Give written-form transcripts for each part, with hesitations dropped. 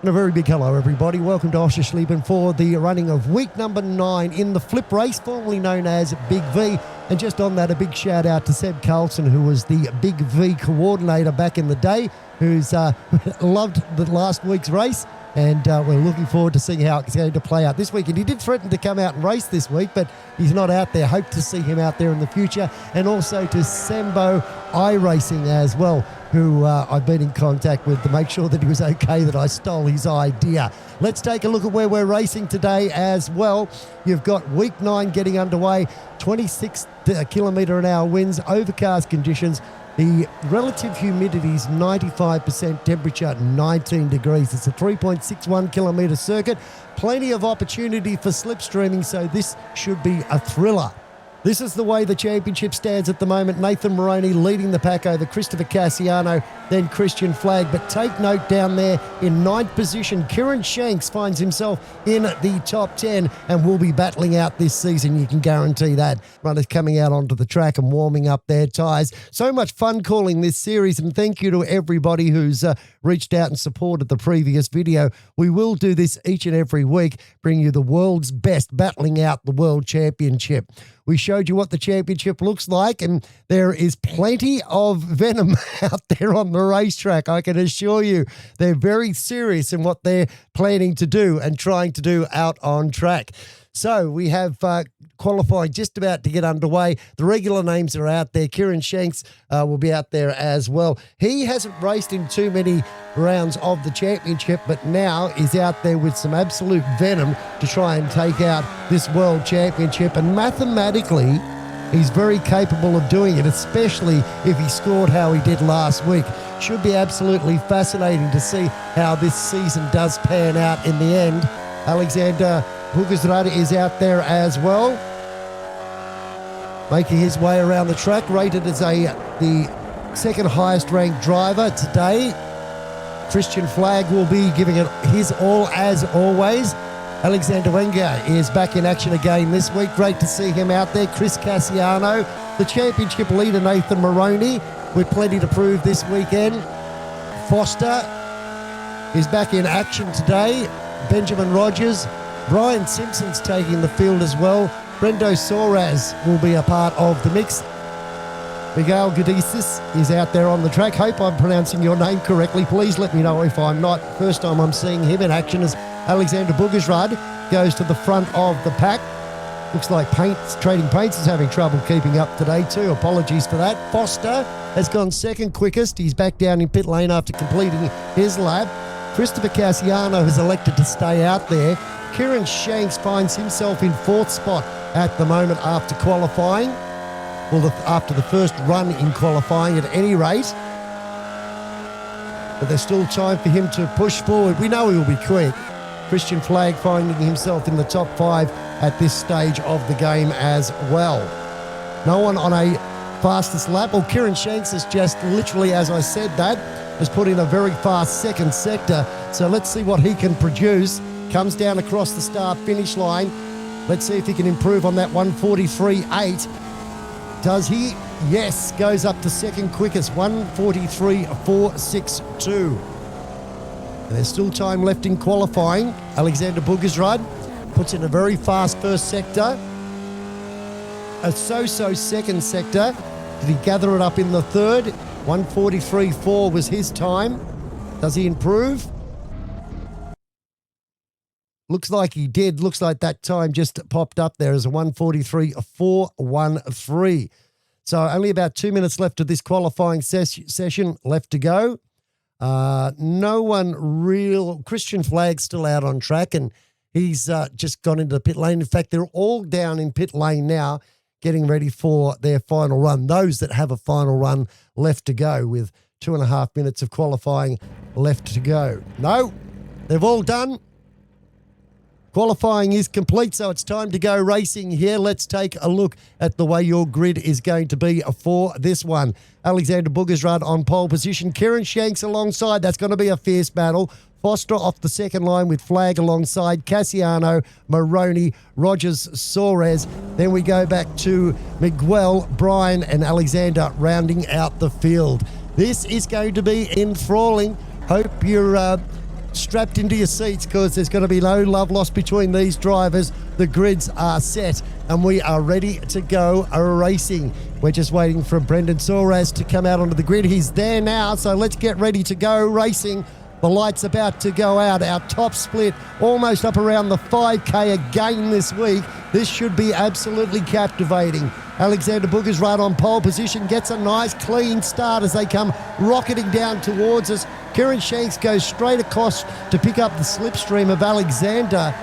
And a very big hello, everybody. Welcome to Oschersleben for the running of week number 9 in the flip race, formerly known as Big V. And just on that, a big shout out to Seb Carlson, who was the Big V coordinator back in the day, who's loved the last week's race. And we're looking forward to seeing how it's going to play out this week. And he did threaten to come out and race this week, but he's not out there. Hope to see him out there in the future. And also to Sambo iRacing as well, who I've been in contact with to make sure that he was okay, that I stole his idea. Let's take a look at where we're racing today as well. You've got week 9 getting underway, 26 kilometre an hour winds, overcast conditions. The relative humidity is 95%, temperature 19 degrees. It's a 3.61 kilometre circuit. Plenty of opportunity for slipstreaming, so this should be a thriller. This is the way the championship stands at the moment. Nathan Morony leading the pack over Christopher Casiano, then Christian Flagg. But take note down there in 9th position, Shanks finds himself in the top 10 and will be battling out this season. You can guarantee that. Runners coming out onto the track and warming up their tyres. So much fun calling this series, and thank you to everybody who's reached out and supported the previous video. We will do this each and every week, bring you the world's best battling out the World Championship. We showed you what the championship looks like, and there is plenty of venom out there on the racetrack. I can assure you they're very serious in what they're planning to do and trying to do out on track. So we have qualifying just about to get underway. The regular names are out there. Shanks will be out there as well. He hasn't raced in too many rounds of the championship, but now is out there with some absolute venom to try and take out this world championship. And mathematically, he's very capable of doing it, especially if he scored how he did last week. Should be absolutely fascinating to see how this season does pan out in the end. Alexander Borgersrud is out there as well, making his way around the track, rated as the second highest ranked driver today. Christian Flagg will be giving it his all as always. Alexander Wenger is back in action again this week. Great to see him out there. Chris Casiano, the championship leader Nathan Morony, with plenty to prove this weekend. Foster is back in action today. Benjamin Rogers, Brian Simpson's taking the field as well. Brendo Soares will be a part of the mix. Miguel Gadisis is out there on the track. Hope I'm pronouncing your name correctly. Please let me know if I'm not. First time I'm seeing him in action as Alexander Borgersrud goes to the front of the pack. Looks like Trading Paints is having trouble keeping up today too. Apologies for that. Foster has gone second quickest. He's back down in pit lane after completing his lap. Christopher Casiano has elected to stay out there. Shanks finds himself in 4th spot at the moment after qualifying. Well, after the first run in qualifying at any rate. But there's still time for him to push forward. We know he will be quick. Christian Flagg finding himself in the top 5 at this stage of the game as well. No one on a fastest lap. Well, Shanks has just literally, as I said that, has put in a very fast second sector. So let's see what he can produce. Comes down across the start-finish line. Let's see if he can improve on that 1:43.8. Does he? Yes, goes up to second quickest, 1:43.462. And there's still time left in qualifying. Alexander Borgersrud puts in a very fast first sector. A so-so second sector. Did he gather it up in the third? 1:43.4 was his time. Does he improve? Looks like he did. Looks like that time just popped up there as a 1:43.413. So only about 2 minutes left of this qualifying session left to go. No one real. Christian Flagg's still out on track, and he's just gone into the pit lane. In fact, they're all down in pit lane now, getting ready for their final run. Those that have a final run left to go with 2.5 minutes of qualifying left to go. No, they've all done. Qualifying is complete, so it's time to go racing here. Let's take a look at the way your grid is going to be for this one. Alexander Borgersrud on pole position. Shanks alongside. That's going to be a fierce battle. Foster off the second line with Flagg alongside Casiano, Morony, Rogers, Soares. Then we go back to Miguel, Brian and Alexander rounding out the field. This is going to be enthralling. Hope you're strapped into your seats because there's going to be no love lost between these drivers. The grids are set and we are ready to go racing. We're just waiting for Brendan Soares to come out onto the grid. He's there now, so let's get ready to go racing. The light's about to go out. Our top split almost up around the 5K again this week. This should be absolutely captivating. Alexander Borgersrud on pole position, gets a nice clean start as they come rocketing down towards us. Kieran Shanks goes straight across to pick up the slipstream of Alexander.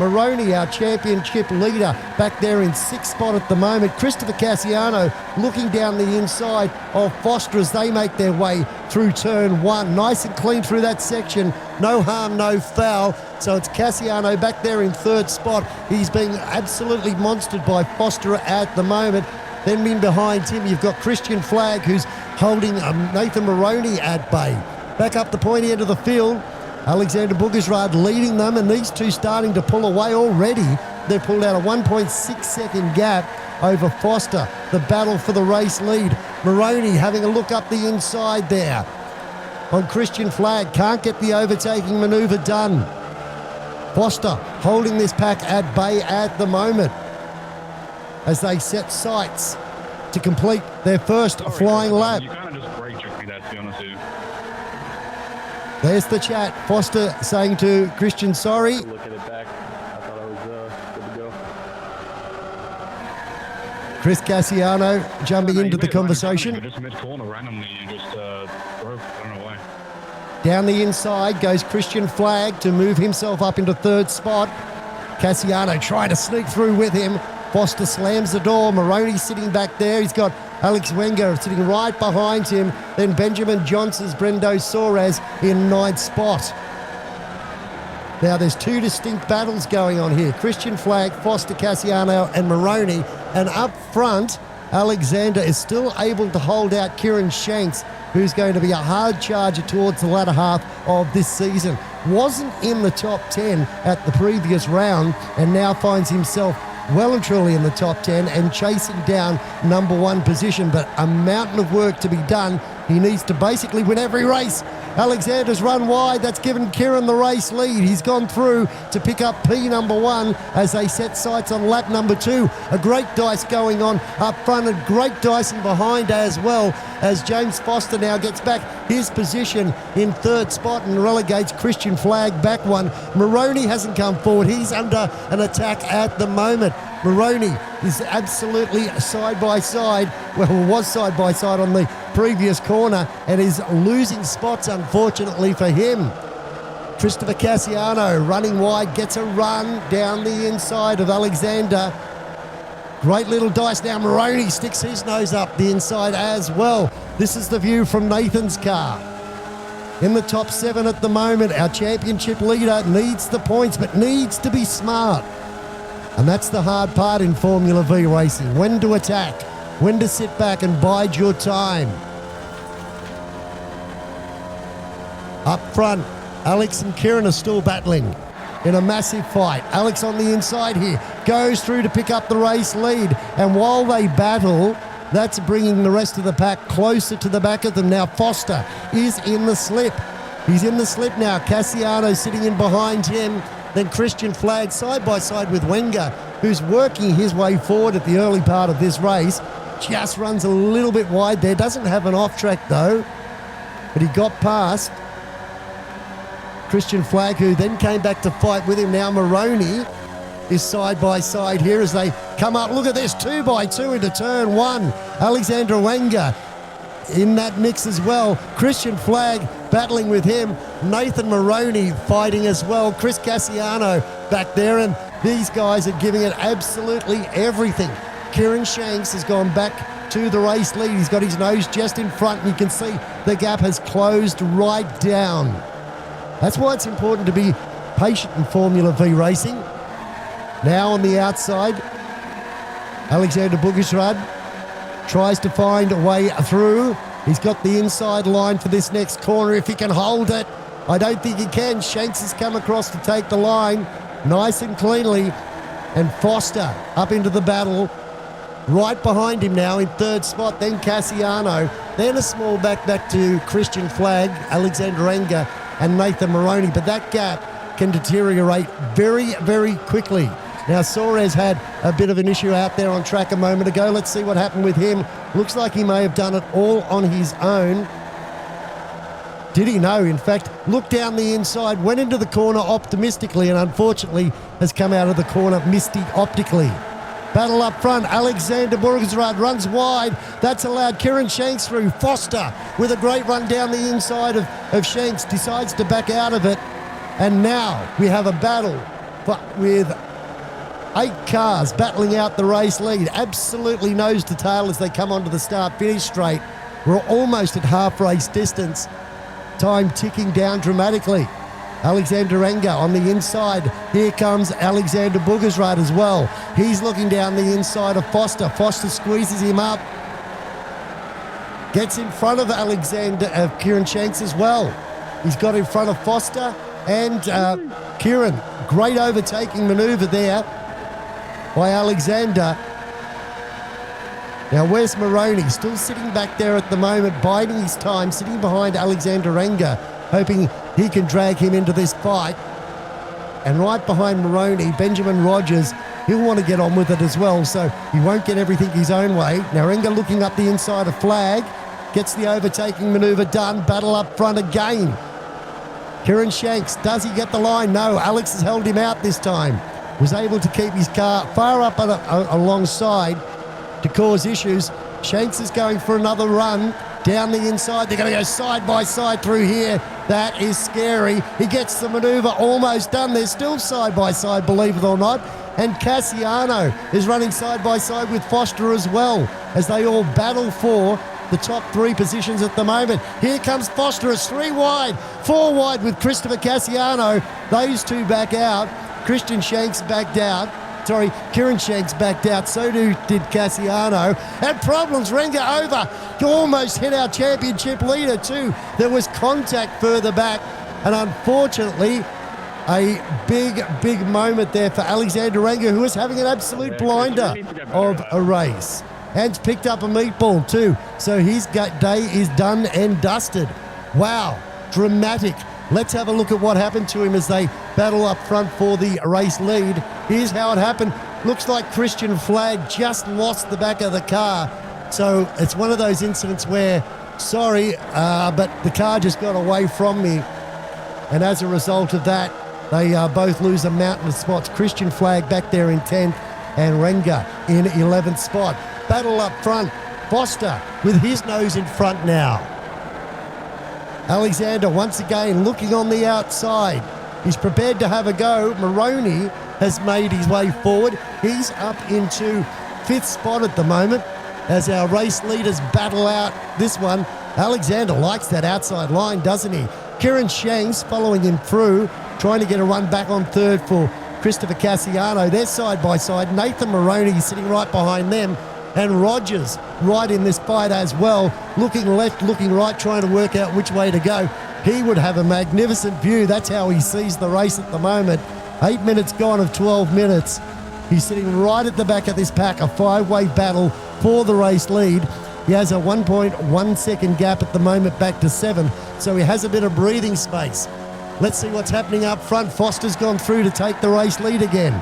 Morony, our championship leader, back there in 6th spot at the moment. Christopher Casiano looking down the inside of Foster as they make their way through turn 1. Nice and clean through that section. No harm, no foul. So it's Casiano back there in 3rd spot. He's being absolutely monstered by Foster at the moment. Then in behind him, you've got Christian Flagg, who's holding Nathan Morony at bay. Back up the pointy end of the field, Alexander Borgersrud leading them, and these two starting to pull away already. They've pulled out a 1.6 second gap over Foster. The battle for the race lead. Morony having a look up the inside there on Christian Flagg. Can't get the overtaking manoeuvre done. Foster holding this pack at bay at the moment as they set sights to complete their first flying lap. You kind of just brake checked me, that, to be honest with you. There's the chat. Foster saying to Christian, sorry. Look at it back. I thought I was good to go. Chris Casiano jumping into the conversation. Just mid-corner randomly and just broke. I don't know why. Down the inside goes Christian Flagg to move himself up into 3rd spot. Casiano trying to sneak through with him. Foster slams the door. Morony sitting back there. He's got Alex Wenger sitting right behind him. Then Benjamin Johnson's Brendo Soares in 9th spot. Now there's 2 distinct battles going on here. Christian Flagg, Foster, Casiano and Morony. And up front, Alexander is still able to hold out Kieran Shanks, who's going to be a hard charger towards the latter half of this season. Wasn't in the top 10 at the previous round and now finds himself well and truly in the top 10 and chasing down number 1 position, but a mountain of work to be done. He needs to basically win every race. Alexander's run wide. That's given Kieran the race lead. He's gone through to pick up P number 1 as they set sights on lap number 2. A great dice going on up front and great dicing behind as well as James Foster now gets back his position in 3rd spot and relegates Christian Flagg back 1. Morony hasn't come forward. He's under an attack at the moment. Morony is absolutely side by side, well, was side by side on the previous corner and is losing spots, unfortunately for him. Christopher Casiano running wide, gets a run down the inside of Alexander. Great little dice now. Morony sticks his nose up the inside as well. This is the view from Nathan's car. In the top 7 at the moment, our championship leader needs the points but needs to be smart. And that's the hard part in Formula V racing. When to attack, when to sit back and bide your time. Up front, Alex and Kieran are still battling in a massive fight. Alex on the inside here, goes through to pick up the race lead. And while they battle, that's bringing the rest of the pack closer to the back of them. Now Foster is in the slip. He's in the slip now. Casiano sitting in behind him. Then Christian Flagg side by side with Wenger, who's working his way forward at the early part of this race. Just runs a little bit wide there. Doesn't have an off track though, but he got past Christian Flagg, who then came back to fight with him. Now Morony is side by side here as they come up. Look at this, 2x2 into turn 1. Alexander Wenger in that mix as well. Christian Flagg battling with him. Nathan Morony fighting as well. Chris Casiano back there, and these guys are giving it absolutely everything. Kieran Shanks has gone back to the race lead. He's got his nose just in front, and you can see the gap has closed right down. That's why it's important to be patient in Formula V racing. Now on the outside, Alexander Borgersrud tries to find a way through. He's got the inside line for this next corner if he can hold it. I don't think he can. Shanks has come across to take the line nice and cleanly. And Foster up into the battle. Right behind him now in 3rd spot. Then Casiano. Then a small back to Christian Flagg, Alexander Wenger and Nathan Morony, but that gap can deteriorate very, very quickly. Now, Suarez had a bit of an issue out there on track a moment ago. Let's see what happened with him. Looks like he may have done it all on his own. Did he? No. In fact, looked down the inside, went into the corner optimistically, and unfortunately has come out of the corner misty optically. Battle up front. Alexander Borgersrud runs wide. That's allowed Kieran Shanks through. Foster with a great run down the inside of Shanks. Decides to back out of it. And now we have a battle with 8 cars battling out the race lead. Absolutely nose to tail as they come onto the start-finish straight. We're almost at half race distance. Time ticking down dramatically. Alexander Wenger on the inside. Here comes Alexander Borgersrud as well. He's looking down the inside of Foster. Foster squeezes him up. Gets in front of Kieran Shanks as well. He's got in front of Foster and Kieran. Great overtaking manoeuvre there by Alexander. Now, where's Morony? Still sitting back there at the moment, biding his time, sitting behind Alexander Wenger, hoping he can drag him into this fight. And right behind Morony, Benjamin Rogers, he'll want to get on with it as well, so he won't get everything his own way. Now, Wenger looking up the inside of Flagg, gets the overtaking manoeuvre done, battle up front again. Kieran Shanks, does he get the line? No, Alex has held him out this time. Was able to keep his car far up alongside to cause issues. Shanks is going for another run down the inside. They're going to go side by side through here. That is scary. He gets the manoeuvre almost done. They're still side by side, believe it or not. And Casiano is running side by side with Foster as well as they all battle for the top 3 positions at the moment. Here comes Foster. It's 3 wide, 4 wide with Christopher Casiano. Those 2 back out. Kieran Shanks backed out. So did Casiano. And problems, Wenger over. Almost hit our championship leader too. There was contact further back. And unfortunately, a big moment there for Alexander Wenger, who was having an absolute blinder of a race. And picked up a meatball too. So his day is done and dusted. Wow, dramatic. Let's have a look at what happened to him as they battle up front for the race lead. Here's how it happened. Looks like Christian Flagg just lost the back of the car. So it's one of those incidents where, sorry, but the car just got away from me. And as a result of that, they both lose a mountain of spots. Christian Flagg back there in 10th and Wenger in 11th spot. Battle up front. Foster with his nose in front now. Alexander once again looking on the outside. He's prepared to have a go. Morony has made his way forward. He's up into 5th spot at the moment as our race leaders battle out this one. Alexander likes that outside line, doesn't he? Kieran Shanks following him through, trying to get a run back on 3rd for Christopher Casiano. They're side by side. Nathan Morony sitting right behind them. And Rogers right in this fight as well, looking left, looking right, trying to work out which way to go. He would have a magnificent view. That's how he sees the race at the moment. 8 minutes gone of 12 minutes. He's sitting right at the back of this pack, a 5-way battle for the race lead. He has a 1.1 second gap at the moment back to 7, so he has a bit of breathing space. Let's see what's happening up front. Foster's gone through to take the race lead again.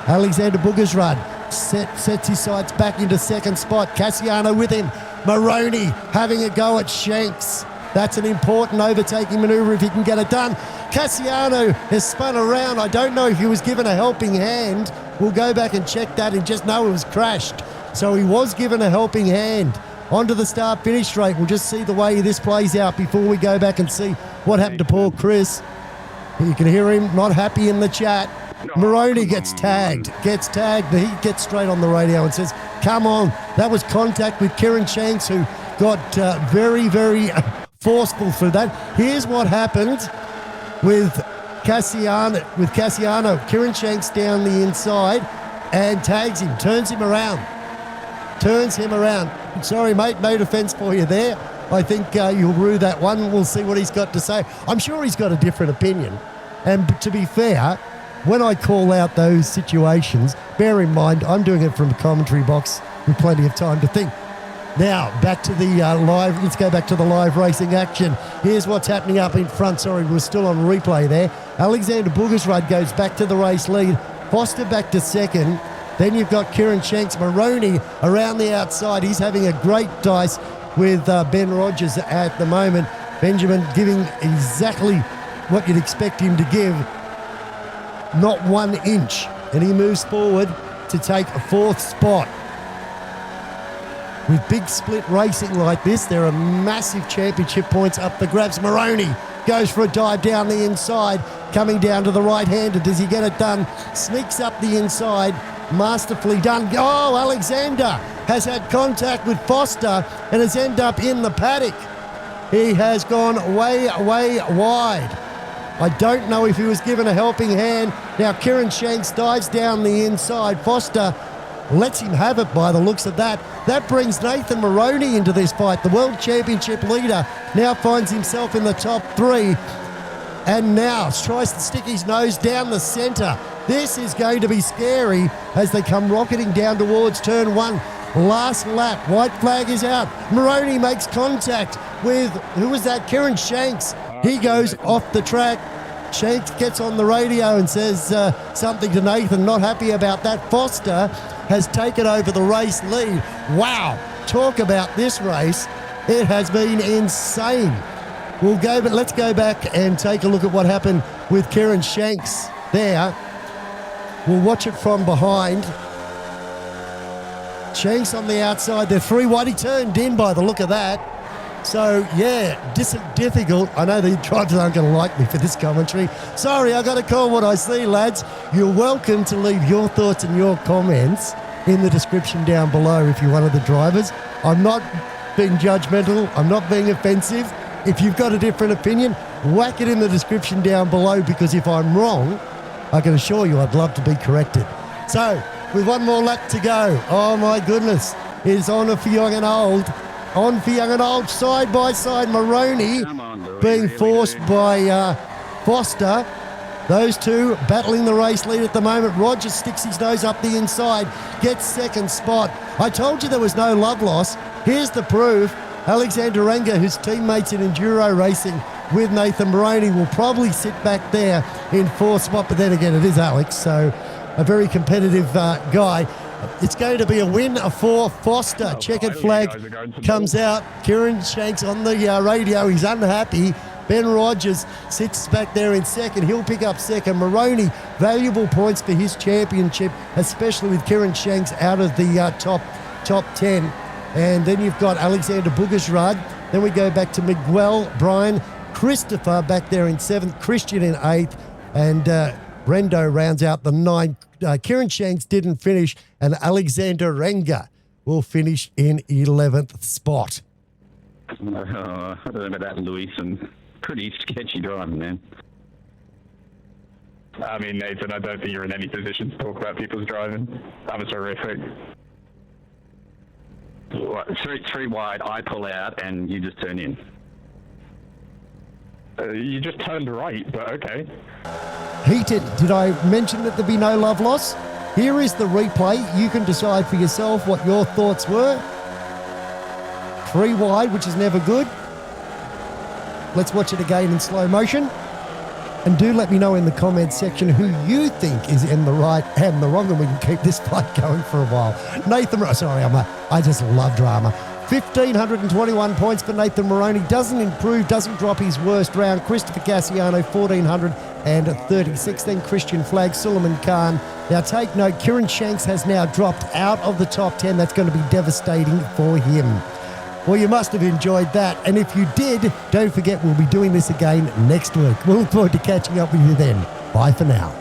Alexander Borgersrud sets his sights back into 2nd spot. Casiano with him. Morony having a go at Shanks. That's an important overtaking manoeuvre if he can get it done. Casiano has spun around. I don't know if he was given a helping hand. We'll go back and check that and just know it was crashed. So he was given a helping hand. Onto the start-finish straight. We'll just see the way this plays out before we go back and see what happened to poor Chris. You can hear him not happy in the chat. Morony gets tagged, but he gets straight on the radio and says, come on, that was contact with Kieran Shanks, who got very, very forceful through that. Here's what happened with Casiano. Kieran Shanks down the inside and tags him, turns him around. Sorry, mate, no defence for you there. I think you'll rue that one. We'll see what he's got to say. I'm sure he's got a different opinion. And to be fair, when I call out those situations, bear in mind, I'm doing it from a commentary box with plenty of time to think. Now, back to the live. Let's go back to the live racing action. Here's what's happening up in front. Sorry, we're still on replay there. Alexander Borgersrud goes back to the race lead. Foster back to second. Then you've got Kieran Shanks. Morony around the outside. He's having a great dice with Ben Rogers at the moment. Benjamin giving exactly what you'd expect him to give. Not 1 inch. And he moves forward to take a 4th spot. With big split racing like this, there are massive championship points up for grabs. Morony goes for a dive down the inside, coming down to the right-hander. Does he get it done? Sneaks up the inside, masterfully done. Oh, Alexander has had contact with Foster and has ended up in the paddock. He has gone way, way wide. I don't know if he was given a helping hand. Now Kieran Shanks dives down the inside. Foster lets him have it by the looks of that. That brings Nathan Morony into this fight. The World Championship leader now finds himself in the top 3 and now tries to stick his nose down the centre. This is going to be scary as they come rocketing down towards turn 1. Last lap, white flag is out. Morony makes contact with, who was that? Kieran Shanks. He goes off the track. Shanks gets on the radio and says something to Nathan, not happy about that. Foster has taken over the race lead. Wow, talk about this race. It has been insane. But let's go back and take a look at what happened with Kieran Shanks there. We'll watch it from behind. Shanks on the outside. They're 3 wide. He turned in by the look of that. So, yeah, difficult. I know the drivers aren't going to like me for this commentary. Sorry, I got to call what I see, lads. You're welcome to leave your thoughts and your comments in the description down below if you're one of the drivers. I'm not being judgmental. I'm not being offensive. If you've got a different opinion, whack it in the description down below, because if I'm wrong, I can assure you I'd love to be corrected. So, with 1 more lap to go, oh my goodness, it's on for young and old. On for young and old, side by side. Morony being forced by Foster. Those two battling the race lead at the moment. Rogers sticks his nose up the inside, gets 2nd spot. I told you there was no love loss. Here's the proof. Alexander Wenger, whose teammates in enduro racing with Nathan Morony, will probably sit back there in 4th spot. But then again, it is Alex, so a very competitive guy. It's going to be a win for Foster. Checkered flag comes out. Kieran Shanks on the radio. He's unhappy. Ben Rogers sits back there in 2nd. He'll pick up 2nd. Morony, valuable points for his championship, especially with Kieran Shanks out of the top 10. And then you've got Alexander Borgersrud. Then we go back to Miguel, Brian, Christopher back there in 7th, Christian in 8th, and Rendo rounds out the 9. Kieran Shanks didn't finish, and Alexander Wenger will finish in 11th spot. I don't know about that, Luis, and pretty sketchy driving, man. I mean, Nathan, I don't think you're in any position to talk about people's driving. That was horrific. Three wide, I pull out, and you just turn in. You just turned right, but okay. Heated. Did I mention that there'd be no love loss? Here is the replay. You can decide for yourself what your thoughts were. 3 wide, which is never good. Let's watch it again in slow motion. And do let me know in the comments section who you think is in the right and the wrong, and we can keep this fight going for a while. I just love drama. 1,521 points for Nathan Morony. Doesn't improve, doesn't drop his worst round. Christopher Casiano, 1,436. Then Christian Flagg, Suleiman Khan. Now take note, Kieran Shanks has now dropped out of the top 10. That's going to be devastating for him. Well, you must have enjoyed that. And if you did, don't forget we'll be doing this again next week. We'll look forward to catching up with you then. Bye for now.